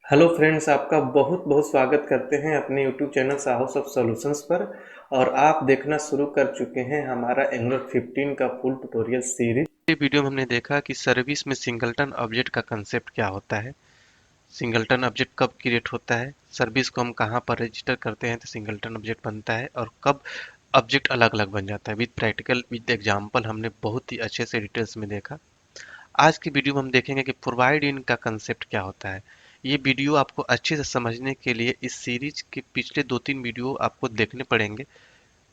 Hello friends, आपका बहुत बहुत स्वागत करते हैं अपने यूट्यूब चैनल साहस ऑफ सॉल्यूशंस पर। और आप देखना शुरू कर चुके हैं हमारा एंगुलर 15 का फुल ट्यूटोरियल सीरीज। ये वीडियो में हमने देखा कि सर्विस में सिंगलटन ऑब्जेक्ट का कंसेप्ट क्या होता है, सिंगलटन ऑब्जेक्ट कब क्रिएट होता है, सर्विस को हम कहाँ पर रजिस्टर करते हैं तो सिंगलटन ऑब्जेक्ट बनता है, और कब ऑब्जेक्ट अलग अलग बन जाता है। विद प्रैक्टिकल विद एग्जाम्पल हमने बहुत ही अच्छे से डिटेल्स में देखा। आज की वीडियो में हम देखेंगे कि प्रोवाइड इन का कंसेप्ट क्या होता है। ये वीडियो आपको अच्छे से समझने के लिए इस सीरीज के पिछले 2-3 वीडियो आपको देखने पड़ेंगे,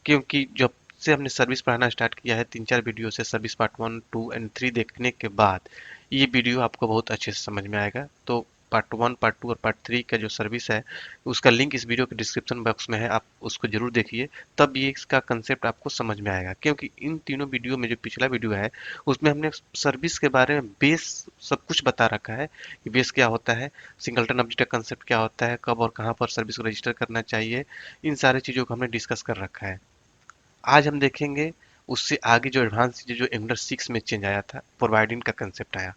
क्योंकि जब से हमने सर्विस पढ़ाना स्टार्ट किया है 3-4 वीडियो से सर्विस पार्ट 1, 2 एंड 3 देखने के बाद ये वीडियो आपको बहुत अच्छे से समझ में आएगा। तो पार्ट 1, पार्ट 2 और पार्ट 3 का जो सर्विस है उसका लिंक इस वीडियो के डिस्क्रिप्शन बॉक्स में है, आप उसको जरूर देखिए, तब ये इसका कंसेप्ट आपको समझ में आएगा। क्योंकि इन तीनों वीडियो में जो पिछला वीडियो है उसमें हमने सर्विस के बारे में बेस सब कुछ बता रखा है कि बेस क्या होता है, सिंगलटन ऑब्जेक्ट का कंसेप्ट क्या होता है, कब और कहाँ पर सर्विस को रजिस्टर करना चाहिए, इन सारी चीज़ों को हमने डिस्कस कर रखा है। आज हम देखेंगे उससे आगे जो एडवांस चीजें जो एंगुलर 6 में चेंज आया था, प्रोवाइडिंग का कंसेप्ट आया।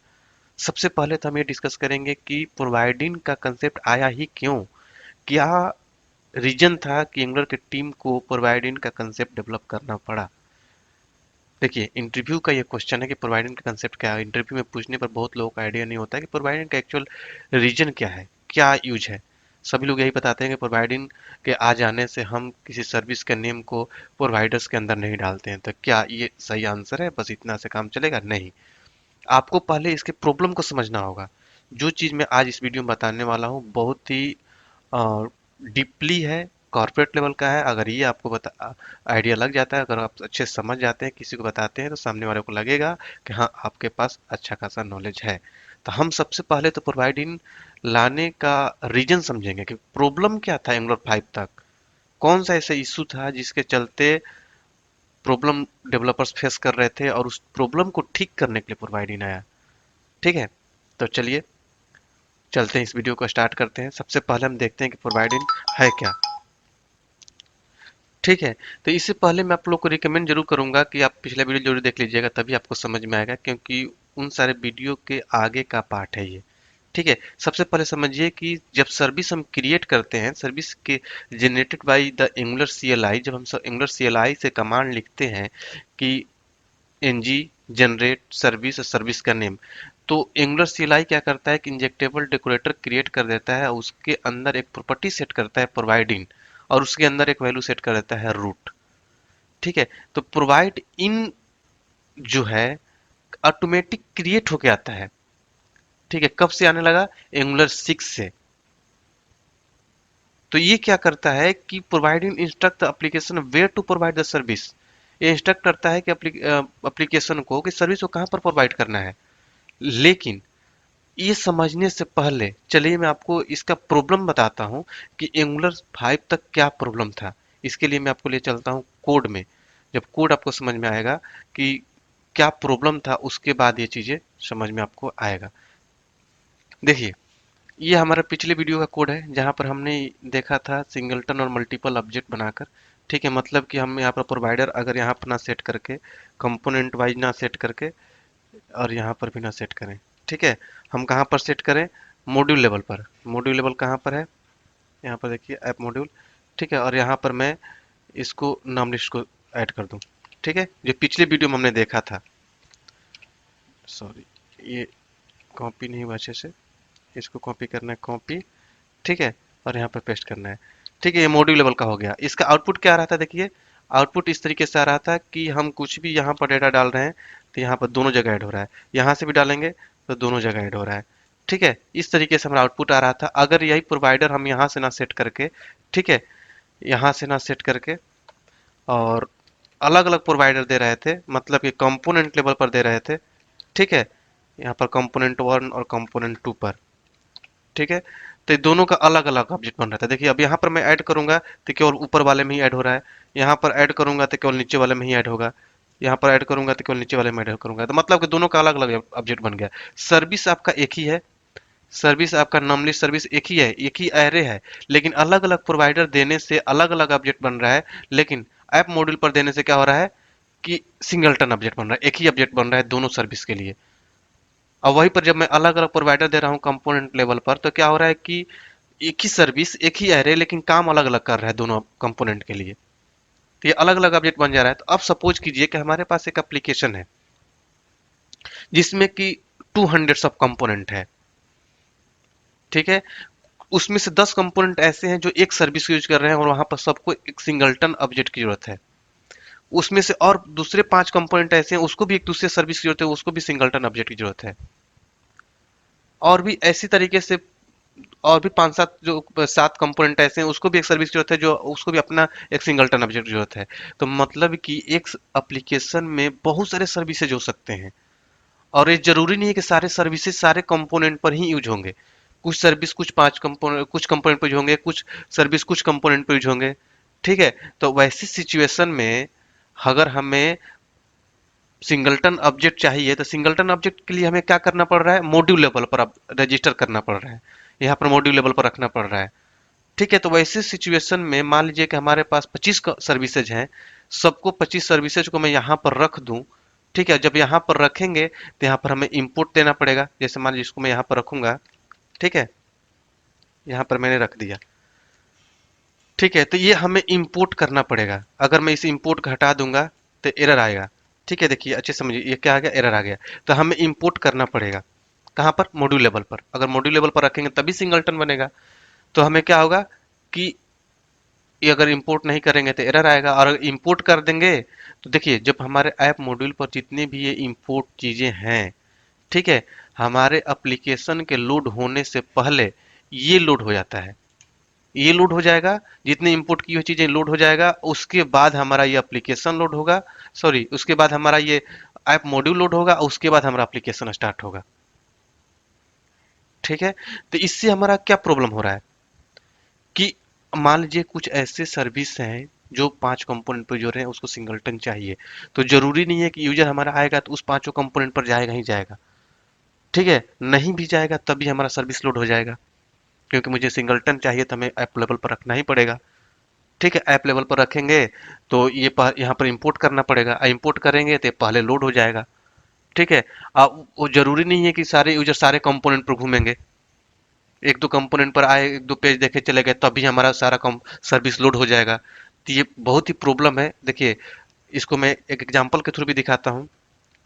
सबसे पहले तो हम ये डिस्कस करेंगे कि प्रोवाइडिंग का कंसेप्ट आया ही क्यों, क्या रीजन था कि एंगुलर की टीम को प्रोवाइडिंग का कंसेप्ट डेवलप करना पड़ा। देखिए, इंटरव्यू का ये क्वेश्चन है कि प्रोवाइडिंग का कंसेप्ट क्या है। इंटरव्यू में पूछने पर बहुत लोगों को आइडिया नहीं होता है कि प्रोवाइडिंग का एक्चुअल रीजन क्या है, क्या यूज है। सभी लोग यही बताते हैं कि प्रोवाइडिंग के आ जाने से हम किसी सर्विस के नेम को प्रोवाइडर्स के अंदर नहीं डालते हैं। तो क्या ये सही आंसर है, बस इतना से काम चलेगा? नहीं, आपको पहले इसके प्रॉब्लम को समझना होगा। जो चीज़ मैं आज इस वीडियो में बताने वाला हूँ बहुत ही डीपली है, कॉर्पोरेट लेवल का है। अगर ये आपको बता आइडिया लग जाता है, अगर आप अच्छे से समझ जाते हैं, किसी को बताते हैं, तो सामने वाले को लगेगा कि हाँ, आपके पास अच्छा खासा नॉलेज है। तो हम सबसे पहले तो प्रोवाइडिंग लाने का रीजन समझेंगे कि प्रॉब्लम क्या था एंगुलर 5 तक, कौन सा ऐसा इशू था जिसके चलते प्रॉब्लम डेवलपर्स फेस कर रहे थे, और उस प्रॉब्लम को ठीक करने के लिए प्रोवाइडिंग आया। ठीक है, तो चलिए चलते हैं, इस वीडियो को स्टार्ट करते हैं। सबसे पहले हम देखते हैं कि प्रोवाइडिंग है क्या। ठीक है, तो इससे पहले मैं आप लोग को रिकमेंड जरूर करूंगा कि आप पिछला वीडियो जरूर देख लीजिएगा, तभी आपको समझ में आएगा, क्योंकि उन सारे वीडियो के आगे का पार्ट है ये। ठीक है, सबसे पहले समझिए कि जब सर्विस हम क्रिएट करते हैं, सर्विस के generated by the angular CLI, जब हम एंगुलर सीएलआई से कमांड लिखते हैं कि एनजी जनरेट सर्विस, सर्विस का नेम, तो एंगुलर सीएलआई क्या करता है कि इंजेक्टेबल डेकोरेटर क्रिएट कर देता है, उसके अंदर एक प्रॉपर्टी सेट करता है प्रोवाइड इन, और उसके अंदर एक वैल्यू सेट कर देता है रूट। ठीक है, तो प्रोवाइड इन जो है ऑटोमेटिक क्रिएट होके आता है। ठीक है, कब से आने लगा? एंगुलर 6 से। तो ये क्या करता है कि providing instruct the application where to provide the service. ये इंस्ट्रक्ट करता है कि एप्लीकेशन को कि सर्विस को कहाँ पर प्रोवाइड करना है। लेकिन ये समझने से पहले चलिए मैं आपको इसका प्रॉब्लम बताता हूँ कि एंगुलर 5 तक क्या प्रॉब्लम था। इसके लिए मैं आपको ले चलता हूँ कोड में। जब कोड आपको समझ में आएगा कि क्या प्रॉब्लम था, उसके बाद ये चीजें समझ में आपको आएगा। देखिए, ये हमारा पिछले वीडियो का कोड है जहां पर हमने देखा था सिंगलटन और मल्टीपल ऑब्जेक्ट बनाकर। ठीक है, मतलब कि हम यहाँ पर प्रोवाइडर अगर यहाँ पर ना सेट करके, कंपोनेंट वाइज ना सेट करके, और यहाँ पर भी ना सेट करें। ठीक है, हम कहाँ पर सेट करें? मॉड्यूल लेवल पर। मॉड्यूल लेवल कहाँ पर है? यहाँ पर देखिए, ऐप मॉड्यूल। ठीक है, और यहाँ पर मैं इसको नाम लिस्ट को ऐड कर दूं। ठीक है, जो पिछले वीडियो में हमने देखा था। सॉरी, ये कॉपी नहीं हुआ अच्छे से, इसको कॉपी करना है, कॉपी। ठीक है, और यहाँ पर पेस्ट करना है। ठीक है, ये मॉड्यूल लेवल का हो गया। इसका आउटपुट क्या आ रहा था? देखिए, आउटपुट इस तरीके से आ रहा था कि हम कुछ भी यहाँ पर डेटा डाल रहे हैं तो यहाँ पर दोनों जगह ऐड हो रहा है, यहाँ से भी डालेंगे तो दोनों जगह ऐड हो रहा है। ठीक है, इस तरीके से हमारा आउटपुट आ रहा था। अगर यही प्रोवाइडर हम यहाँ से ना सेट करके, ठीक है, यहाँ से ना सेट करके और अलग अलग प्रोवाइडर दे रहे थे, मतलब कि कंपोनेंट लेवल पर दे रहे थे। ठीक है, यहाँ पर कंपोनेंट 1 और कंपोनेंट 2 पर। ठीक है, तो ये दोनों का अलग अलग ऑब्जेक्ट बन रहा था। देखिए, अब यहाँ पर मैं ऐड करूंगा तो केवल ऊपर वाले में ही ऐड हो रहा है, यहाँ पर ऐड करूंगा तो केवल नीचे वाले में ही ऐड होगा, यहाँ पर ऐड करूंगा तो केवल नीचे वाले में ऐड करूंगा। तो मतलब कि दोनों का अलग अलग ऑब्जेक्ट बन गया। सर्विस आपका एक ही है, सर्विस आपका नॉर्मली सर्विस एक ही है, एक ही एरे है, लेकिन अलग अलग प्रोवाइडर देने से अलग अलग ऑब्जेक्ट बन रहा है। लेकिन ऐप मॉड्यूल पर देने से क्या हो रहा है कि सिंगलटन ऑब्जेक्ट बन रहा है, एक ही ऑब्जेक्ट बन रहा है दोनों सर्विस के लिए। और वहीं पर जब मैं अलग अलग प्रोवाइडर दे रहा हूँ कंपोनेंट लेवल पर, तो क्या हो रहा है कि एक ही सर्विस एक ही एरे लेकिन काम अलग अलग कर रहा है दोनों कंपोनेंट के लिए। तो ये अलग अलग ऑब्जेक्ट बन जा रहा है। तो अब सपोज कीजिए कि हमारे पास एक एप्लीकेशन है जिसमें कि 200 सब कंपोनेंट है। ठीक है, उसमें से 10 कंपोनेंट ऐसे हैं जो एक सर्विस यूज कर रहे हैं और वहां पर सबको एक सिंगलटन ऑब्जेक्ट की जरूरत है। उसमें से और दूसरे 5 कंपोनेंट ऐसे हैं, उसको भी एक दूसरे सर्विस की जरूरत है, उसको भी सिंगलटन ऑब्जेक्ट की जरूरत है। और भी ऐसी तरीके से और भी 5-7 जो 7 कंपोनेंट ऐसे हैं, उसको भी एक सर्विस की जरूरत है, जो उसको भी अपना एक सिंगलटन ऑब्जेक्ट की जरूरत है। तो मतलब कि एक एप्लीकेशन में बहुत सारे सर्विसेज हो सकते हैं, और ये जरूरी नहीं है कि सारे सर्विसेज सारे कंपोनेंट पर ही यूज होंगे। कुछ सर्विस कुछ कंपोनेंट पर यूज होंगे, कुछ सर्विस कुछ कंपोनेंट पर यूज होंगे। ठीक है, तो वैसी सिचुएशन में अगर हमें सिंगलटन ऑब्जेक्ट चाहिए, तो सिंगलटन ऑब्जेक्ट के लिए हमें क्या करना पड़ रहा है, मॉड्यूल लेवल पर अब रजिस्टर करना पड़ रहा है, यहाँ पर मॉड्यूल लेवल पर रखना पड़ रहा है। ठीक है, तो वैसे सिचुएशन में मान लीजिए कि हमारे पास 25 सर्विसेज हैं, सबको 25 सर्विसेज को मैं यहाँ पर रख दूं। ठीक है, जब यहाँ पर रखेंगे तो यहाँ पर हमें इंपोर्ट देना पड़ेगा। जैसे मान लीजिए इसको मैं यहाँ पर रखूंगा। ठीक है, यहाँ पर मैंने रख दिया। ठीक है, तो ये हमें इंपोर्ट करना पड़ेगा। अगर मैं इस इंपोर्ट को हटा दूंगा तो एरर आएगा। ठीक है, देखिए अच्छे समझिए, ये क्या आ गया, एरर आ गया। तो हमें इंपोर्ट करना पड़ेगा कहाँ पर, मॉड्यूल लेवल पर। अगर मॉड्यूल लेवल पर रखेंगे तभी सिंगलटन बनेगा। तो हमें क्या होगा कि ये अगर इंपोर्ट नहीं करेंगे तो एरर आएगा, और अगर इंपोर्ट कर देंगे तो देखिए जब हमारे ऐप मॉड्यूल पर जितने भी ये इंपोर्ट चीजें हैं, ठीक है, हमारे एप्लीकेशन के लोड होने से पहले ये लोड हो जाता है। ये लोड हो जाएगा, जितने इंपोर्ट की हुई चीजें लोड हो जाएगा, उसके बाद हमारा ये एप्लीकेशन लोड होगा। सॉरी, उसके बाद हमारा ये ऐप मॉड्यूल लोड होगा, उसके बाद हमारा एप्लीकेशन स्टार्ट होगा। ठीक है, तो इससे हमारा क्या प्रॉब्लम हो रहा है कि मान लीजिए कुछ ऐसे सर्विस हैं जो 5 कंपोनेंट पर जो रहे हैं, उसको सिंगलटन चाहिए। तो जरूरी नहीं है कि यूजर हमारा आएगा तो उस पांचों कंपोनेंट पर जाएगा ही जाएगा। ठीक है, नहीं भी जाएगा तब भी हमारा सर्विस लोड हो जाएगा, क्योंकि मुझे सिंगलटन चाहिए तो हमें ऐप लेवल पर रखना ही पड़ेगा। ठीक है, ऐप लेवल पर रखेंगे तो ये यहाँ पर इंपोर्ट करना पड़ेगा, इंपोर्ट करेंगे तो पहले लोड हो जाएगा। ठीक है, अब वो जरूरी नहीं है कि सारे यूजर सारे कंपोनेंट पर घूमेंगे। एक दो कंपोनेंट पर आए, एक दो पेज देखे चले गए, तभी हमारा सारा कम सर्विस लोड हो जाएगा। तो ये बहुत ही प्रॉब्लम है। देखिए, इसको मैं एक एग्जांपल के थ्रू भी दिखाता हूँ।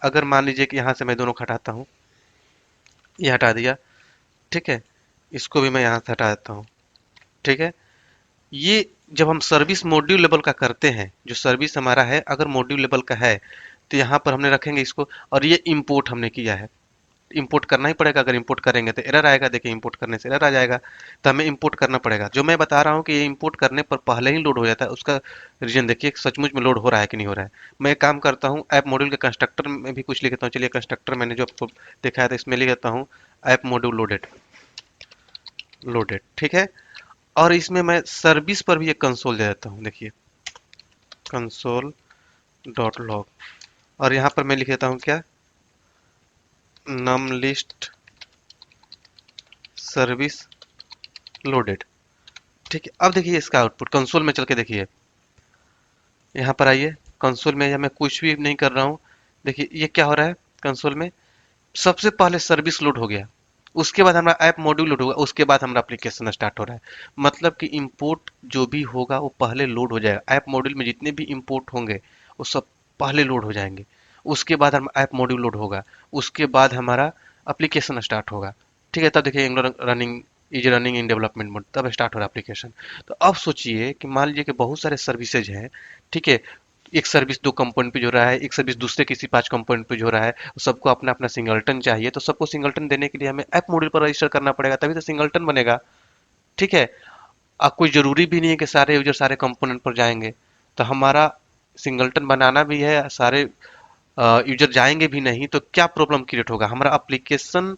अगर मान लीजिए कि यहाँ से मैं दोनों को हटाता हूँ, ये हटा दिया। ठीक है, इसको भी मैं यहाँ से हटा देता हूँ। ठीक है, ये जब हम सर्विस मॉड्यूल लेवल का करते हैं, जो सर्विस हमारा है अगर मॉड्यूल लेवल का है, तो यहाँ पर हमने रखेंगे इसको, और ये इंपोर्ट हमने किया है। इंपोर्ट करना ही पड़ेगा, अगर इंपोर्ट करेंगे तो एरर आएगा। देखिए इंपोर्ट करने से एरर आ जाएगा, तो हमें इंपोर्ट करना पड़ेगा। जो मैं बता रहा हूँ कि ये इंपोर्ट करने पर पहले ही लोड हो जाता है, उसका रीजन देखिए सचमुच में लोड हो रहा है कि नहीं हो रहा है। मैं एक काम करता हूँ, ऐप मॉड्यूल के कंस्ट्रक्टर में भी कुछ लिख देता हूँ। चलिए, कंस्ट्रक्टर मैंने जो आपको दिखाया था इसमें लिख देता हूँ, ऐप मॉड्यूल लोडेड। लोडेड, ठीक है, और इसमें मैं सर्विस पर भी एक कंसोल दे देता हूँ। देखिए, कंसोल डॉट लॉग, और यहाँ पर मैं लिख देता हूँ क्या, नम लिस्ट सर्विस लोडेड। ठीक है, अब देखिए इसका आउटपुट कंसोल में चल के देखिए, यहाँ पर आइए कंसोल में, मैं कुछ भी नहीं कर रहा हूँ। देखिए ये क्या हो रहा है कंसोल में, सबसे पहले सर्विस लोड हो गया, उसके बाद हमारा ऐप मॉड्यूल लोड होगा, उसके बाद हमारा एप्लीकेशन स्टार्ट हो रहा है। मतलब कि इंपोर्ट जो भी होगा वो पहले लोड हो जाएगा। ऐप मॉड्यूल में जितने भी इंपोर्ट होंगे वो सब पहले लोड हो जाएंगे, उसके बाद हम ऐप मॉड्यूल लोड होगा, उसके बाद हमारा एप्लीकेशन स्टार्ट होगा। ठीक है, तब देखिए running is running in development mode, तब स्टार्ट हो रहा है एप्लीकेशन। तो अब सोचिए कि मान लीजिए कि बहुत सारे सर्विसेज हैं। ठीक है, एक सर्विस 2 कंपोनेंट पे जो रहा है, एक सर्विस दूसरे किसी 5 कंपोनेंट पे जो रहा है, सबको अपना अपना सिंगलटन चाहिए। तो सबको सिंगलटन देने के लिए हमें ऐप मॉड्यूल पर रजिस्टर करना पड़ेगा, तभी तो सिंगलटन बनेगा। ठीक है, अब कोई जरूरी भी नहीं है कि सारे यूजर सारे कंपोनेंट पर जाएंगे। तो हमारा सिंगलटन बनाना भी है, सारे यूजर जाएंगे भी नहीं, तो क्या प्रॉब्लम क्रिएट होगा, हमारा एप्लीकेशन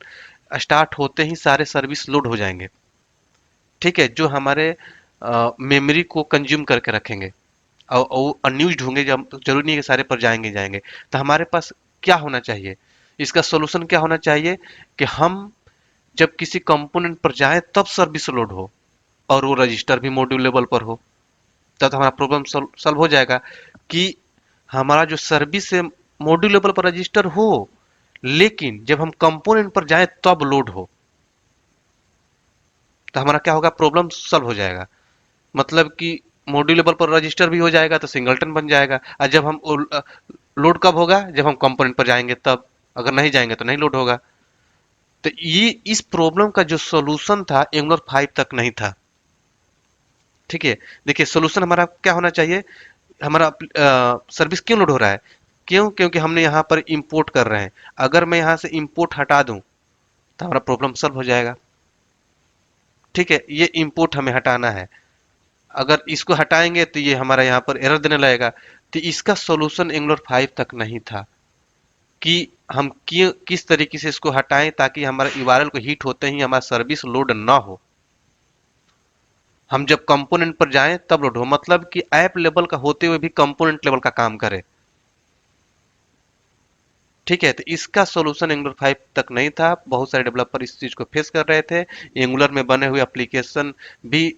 स्टार्ट होते ही सारे सर्विस लोड हो जाएंगे। ठीक है, जो हमारे मेमोरी को कंज्यूम करके रखेंगे, और अनयूज्ड होंगे, जब जरूरी नहीं है कि सारे पर जाएंगे जाएंगे। तो हमारे पास क्या होना चाहिए, इसका सोल्यूशन क्या होना चाहिए कि हम जब किसी कंपोनेंट पर जाएं तब सर्विस लोड हो, और वो रजिस्टर भी मॉड्यूल लेवल पर हो। तब तो हमारा प्रॉब्लम सॉल्व हो जाएगा कि हमारा जो सर्विस है मॉड्यूल लेवल पर रजिस्टर हो, लेकिन जब हम कंपोनेंट पर जाएं तब लोड हो, तो हमारा क्या होगा, प्रॉब्लम सॉल्व हो जाएगा। मतलब कि मॉड्यूल लेवल पर रजिस्टर भी हो जाएगा तो सिंगलटन बन जाएगा। और जब हम लोड कब होगा, जब हम कंपोनेंट पर जाएंगे तब, अगर नहीं जाएंगे तो नहीं लोड होगा। तो ये इस प्रॉब्लम का जो सॉल्यूशन था एंगुलर 5 तक नहीं था। ठीक है, देखिए सॉल्यूशन हमारा क्या होना चाहिए। हमारा सर्विस क्यों लोड हो रहा है, क्योंकि हमने यहाँ पर इंपोर्ट कर रहे हैं। अगर मैं यहाँ से इंपोर्ट हटा दूं तो हमारा प्रॉब्लम सॉल्व हो जाएगा। ठीक है, ये इंपोर्ट हमें हटाना है। अगर इसको हटाएंगे तो ये हमारा यहाँ पर एरर देने लगेगा। तो इसका सॉल्यूशन एंगुलर 5 तक नहीं था कि हम किस तरीके से इसको हटाएं ताकि हमारा यूआरएल को हिट होते ही हमारा सर्विस लोड ना हो। हम जब कंपोनेंट पर जाएं तब लोड हो, मतलब कि ऐप लेवल का होते हुए भी कंपोनेंट लेवल का काम करे। ठीक है, तो इसका सॉल्यूशन एंगुलर 5 तक नहीं था। बहुत सारे डेवलपर इस चीज को फेस कर रहे थे। एंगुलर में बने हुए एप्लीकेशन भी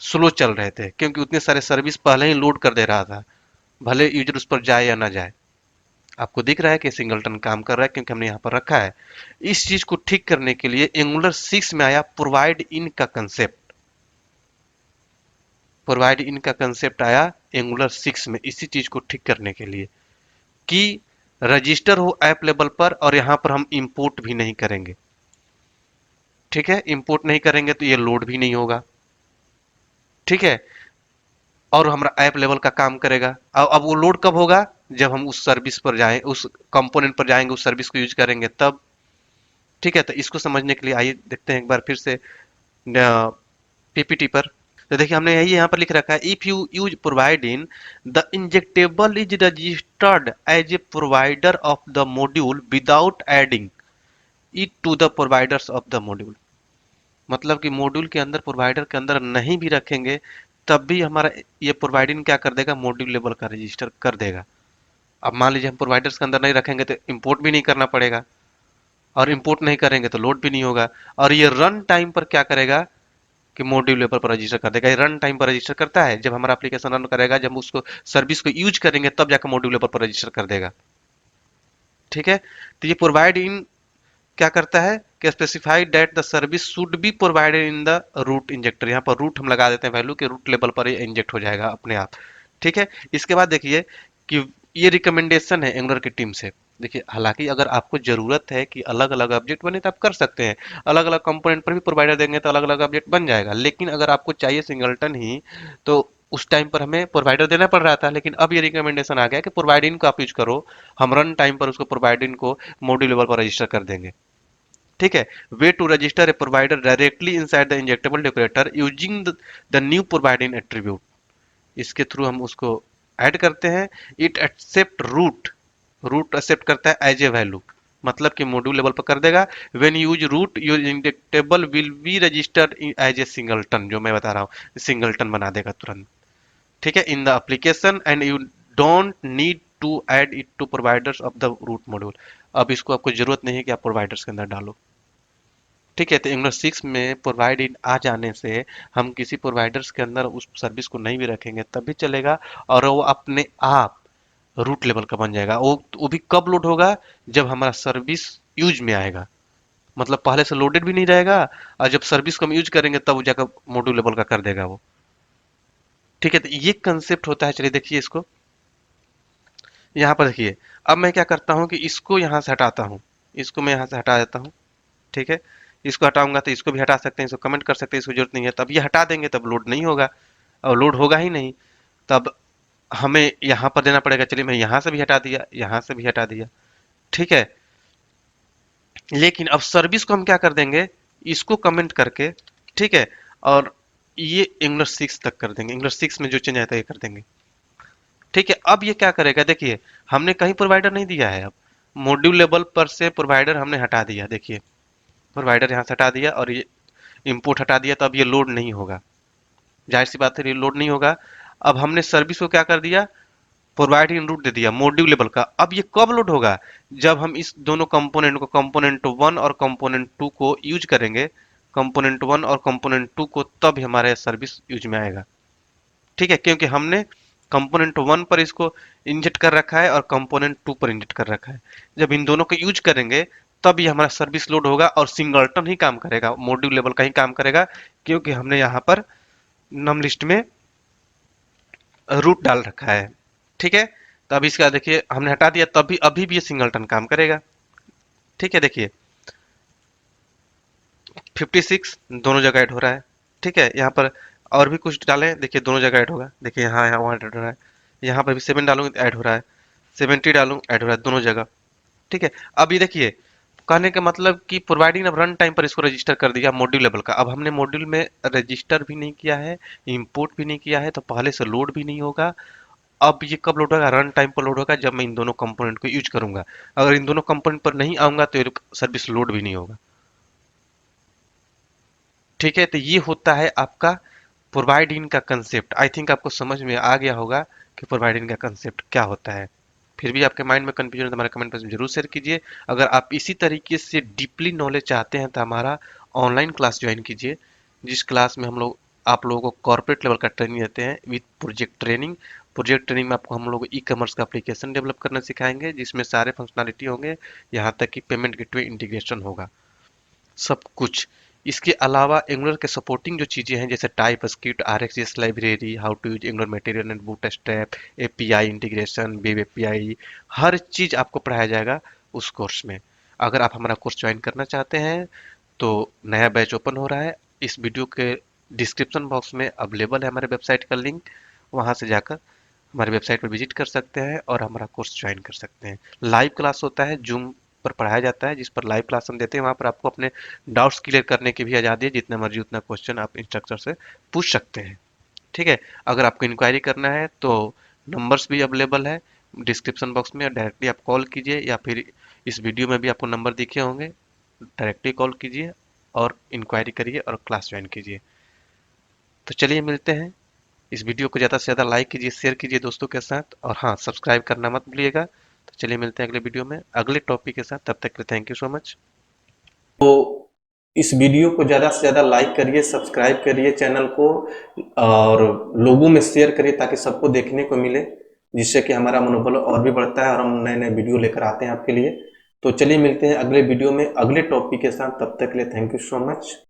स्लो चल रहे थे क्योंकि उतने सारे सर्विस पहले ही लोड कर दे रहा था, भले यूजर उस पर जाए या ना जाए। आपको दिख रहा है कि सिंगलटन काम कर रहा है क्योंकि हमने यहाँ पर रखा है। इस चीज को ठीक करने के लिए एंगुलर 6 में आया प्रोवाइड इन का कंसेप्ट। प्रोवाइड इन का कंसेप्ट आया एंगुलर 6 में इसी चीज को ठीक करने के लिए कि रजिस्टर हो ऐप लेवल पर और यहां पर हम इंपोर्ट भी नहीं करेंगे। ठीक है, इंपोर्ट नहीं करेंगे तो ये लोड भी नहीं होगा। ठीक है, और हमारा ऐप लेवल का काम करेगा। अब वो लोड कब होगा, जब हम उस सर्विस पर जाएं, उस कंपोनेंट पर जाएंगे, उस सर्विस को यूज करेंगे तब। ठीक है, तो इसको समझने के लिए आइए देखते हैं एक बार फिर से पीपीटी पर। तो देखिए हमने यही यहाँ पर लिख रखा है, if you use provide in the injectable is registered as a provider of the module without adding it to the providers of the module. मतलब कि मॉड्यूल के अंदर, प्रोवाइडर के अंदर नहीं भी रखेंगे तब भी हमारा ये प्रोवाइडिंग क्या कर देगा, मॉड्यूल लेवल का रजिस्टर कर देगा। अब मान लीजिए हम प्रोवाइडर्स के अंदर नहीं रखेंगे तो इंपोर्ट भी नहीं करना पड़ेगा, और इंपोर्ट नहीं करेंगे तो लोड भी नहीं होगा। और ये रन टाइम पर क्या करेगा कि मॉड्यूल लेवल पर रजिस्टर कर देगा। ये रन टाइम पर रजिस्टर करता है, जब हमारा एप्लीकेशन रन करेगा, जब उसको सर्विस को यूज करेंगे तब जाकर मॉड्यूल लेवल पर रजिस्टर कर देगा। ठीक है, तो ये प्रोवाइड इन क्या करता है कि specified that the service should be provided in the root injector. यहाँ पर रूट हम लगा देते हैं वैल्यू के रूट लेवल पर ये इंजेक्ट हो जाएगा अपने आप। ठीक है, इसके बाद देखिए कि ये रिकमेंडेशन है एंगुलर की टीम से। देखिए हालांकि अगर आपको जरूरत है कि अलग अलग ऑब्जेक्ट बने तो आप कर सकते हैं, अलग अलग कंपोनेंट पर भी प्रोवाइडर देंगे तो अलग अलग ऑब्जेक्ट बन जाएगा। लेकिन अगर आपको चाहिए सिंगलटन ही, तो उस टाइम पर हमें प्रोवाइडर देना पड़ रहा था, लेकिन अब ये रिकमेंडेशन आ गया कि प्रोवाइड इन को आप यूज करो। हम रन टाइम पर उसको प्रोवाइड इन को मॉड्यूल लेवल पर रजिस्टर कर देंगे। ठीक है, way to register a provider directly inside the injectable decorator using the new provide in attribute. इसके थ्रू हम उसको ऐड करते हैं। It accept root, root accept करता है एज ए वैल्यू, मतलब कि मॉड्यूल लेवल पर कर देगा। When use root your injectable will be registered as a singleton, जो मैं बता रहा हूँ सिंगलटन बना देगा तुरंत। ठीक है, in the application and you don't need to add it to providers of the root module. अब इसको आपको जरूरत नहीं है कि आप प्रोवाइडर्स के अंदर डालो। ठीक है, तो एंगुलर 6 में प्रोवाइड इन आ जाने से हम किसी प्रोवाइडर्स के अंदर उस सर्विस को नहीं भी रखेंगे तब भी चलेगा, और वो अपने आप रूट लेवल का बन जाएगा। वो भी कब लोड होगा, जब हमारा सर्विस यूज में आएगा। मतलब पहले से लोडेड भी नहीं रहेगा, और जब सर्विस को हम यूज करेंगे तब वो जाकर मॉड्यूल लेवल का कर देगा वो। ठीक है, तो ये कंसेप्ट होता है। चलिए देखिए इसको यहाँ पर देखिए। अब मैं क्या करता हूँ कि इसको यहाँ से हटाता हूँ, इसको मैं यहाँ से हटा देता हूँ। ठीक है, इसको हटाऊंगा तो इसको भी हटा सकते हैं, इसको कमेंट कर सकते हैं, इसको जरूरत नहीं है। तब ये हटा देंगे तब लोड नहीं होगा, और लोड होगा ही नहीं। तब हमें यहाँ पर देना पड़ेगा। चलिए मैं यहाँ से भी हटा दिया, यहाँ से भी हटा दिया। ठीक है, लेकिन अब सर्विस को हम क्या कर देंगे, इसको कमेंट करके, ठीक है, और ये एंगुलर 6 तक कर देंगे। एंगुलर 6 में जो चेंज आता है ये कर देंगे। ठीक है, अब ये क्या करेगा, देखिए हमने कहीं प्रोवाइडर नहीं दिया है। अब मॉड्यूल लेवल पर से प्रोवाइडर हमने हटा दिया। देखिए प्रोवाइडर यहाँ से हटा दिया और ये इंपोर्ट हटा दिया, तो अब ये लोड नहीं होगा। जाहिर सी बात है ये लोड नहीं होगा। अब हमने सर्विस को क्या कर दिया, प्रोवाइड इन रूट दे दिया मॉड्यूल लेवल का। अब ये कब लोड होगा, जब हम इस दोनों कंपोनेंट को, कंपोनेंट 1 और कंपोनेंट 2 को यूज करेंगे, कंपोनेंट 1 और कंपोनेंट 2 को, तब हमारे सर्विस यूज में आएगा। ठीक है, क्योंकि हमने कंपोनेंट 1 पर इसको इंजेक्ट कर रखा है और कंपोनेंट 2 पर इंजेक्ट कर रखा है। जब इन दोनों को यूज करेंगे तब ये हमारा सर्विस लोड होगा और सिंगलटन ही काम करेगा, मॉड्यूल लेवल का ही काम करेगा, क्योंकि हमने यहाँ पर नम लिस्ट में रूट डाल रखा है। ठीक है, तो अभी इसका देखिए हमने हटा दिया, तब भी अभी भी ये सिंगलटन काम करेगा। ठीक है, देखिए 56 दोनों जगह ऐड हो रहा है। ठीक है, यहाँ पर और भी कुछ डालें, देखिए दोनों जगह ऐड होगा। देखिए यहाँ यहाँ वहाँ ऐड हो रहा है, यहाँ पर भी 7 डालूंगी तो ऐड हो रहा है, 70 डालूं ऐड हो रहा है दोनों जगह। ठीक है, अब ये देखिए कहने का मतलब कि प्रोवाइडिंग अब रन टाइम पर इसको रजिस्टर कर दिया मॉड्यूल लेवल का। अब हमने मॉड्यूल में रजिस्टर भी नहीं किया है, इंपोर्ट भी नहीं किया है, तो पहले से लोड भी नहीं होगा। अब ये कब लोड होगा? रन टाइम पर लोड होगा, जब मैं इन दोनों कंपोनेंट को यूज करूंगा। अगर इन दोनों कंपोनेंट पर नहीं आऊंगा तो सर्विस लोड भी नहीं होगा। ठीक है, तो ये होता है आपका प्रोवाइड इन का कंसेप्ट। आई थिंक आपको समझ में आ गया होगा कि प्रोवाइड इन का कंसेप्ट क्या होता है। फिर भी आपके माइंड में कंफ्यूजन है तो हमारे कमेंट बॉक्स में जरूर शेयर कीजिए। अगर आप इसी तरीके से डीपली नॉलेज चाहते हैं तो हमारा ऑनलाइन क्लास ज्वाइन कीजिए, जिस क्लास में हम लोग आप लोगों को कॉर्पोरेट लेवल का ट्रेनिंग देते हैं with project training. Project training में आपको हम लोग ई कॉमर्स का एप्लीकेशन डेवलप करना सिखाएंगे, जिसमें सारे फंक्शनलिटी होंगे, यहाँ तक कि पेमेंट गेटवे इंटीग्रेशन होगा, सब कुछ। इसके अलावा एंगुलर के सपोर्टिंग जो चीज़ें हैं जैसे TypeScript, RxJS library, how to use Angular Material and Bootstrap, API integration, web API, हर चीज़ आपको पढ़ाया जाएगा उस कोर्स में। अगर आप हमारा कोर्स ज्वाइन करना चाहते हैं तो नया बैच ओपन हो रहा है, इस वीडियो के डिस्क्रिप्शन बॉक्स में अवेलेबल है हमारे वेबसाइट का लिंक, वहाँ से जाकर हमारी वेबसाइट पर विजिट कर सकते हैं और हमारा कोर्स ज्वाइन कर सकते हैं। लाइव क्लास होता है, जूम पर पढ़ाया जाता है, जिस पर लाइव क्लास हम देते हैं। वहाँ पर आपको अपने डाउट्स क्लियर करने की भी आज़ादी है, जितना मर्जी उतना क्वेश्चन आप इंस्ट्रक्टर से पूछ सकते हैं। ठीक है, अगर आपको इंक्वायरी करना है तो नंबर्स भी अवेलेबल है डिस्क्रिप्शन बॉक्स में, डायरेक्टली आप कॉल कीजिए, या फिर इस वीडियो में भी आपको नंबर दिखे होंगे, डायरेक्टली कॉल कीजिए और इंक्वायरी करिए और क्लास ज्वाइन कीजिए। तो चलिए मिलते हैं। इस वीडियो को ज़्यादा से ज़्यादा लाइक कीजिए, शेयर कीजिए दोस्तों के साथ, और हाँ, सब्सक्राइब करना मत भूलिएगा। तो चलिए मिलते हैं अगले वीडियो में अगले टॉपिक के साथ, तब तक के लिए थैंक यू सो मच। तो इस वीडियो को ज़्यादा से ज़्यादा लाइक करिए, सब्सक्राइब करिए चैनल को, और लोगों में शेयर करिए ताकि सबको देखने को मिले, जिससे कि हमारा मनोबल और भी बढ़ता है और हम नए नए वीडियो लेकर आते हैं आपके लिए। तो चलिए मिलते हैं अगले वीडियो में अगले टॉपिक के साथ, तब तक के लिए थैंक यू सो मच।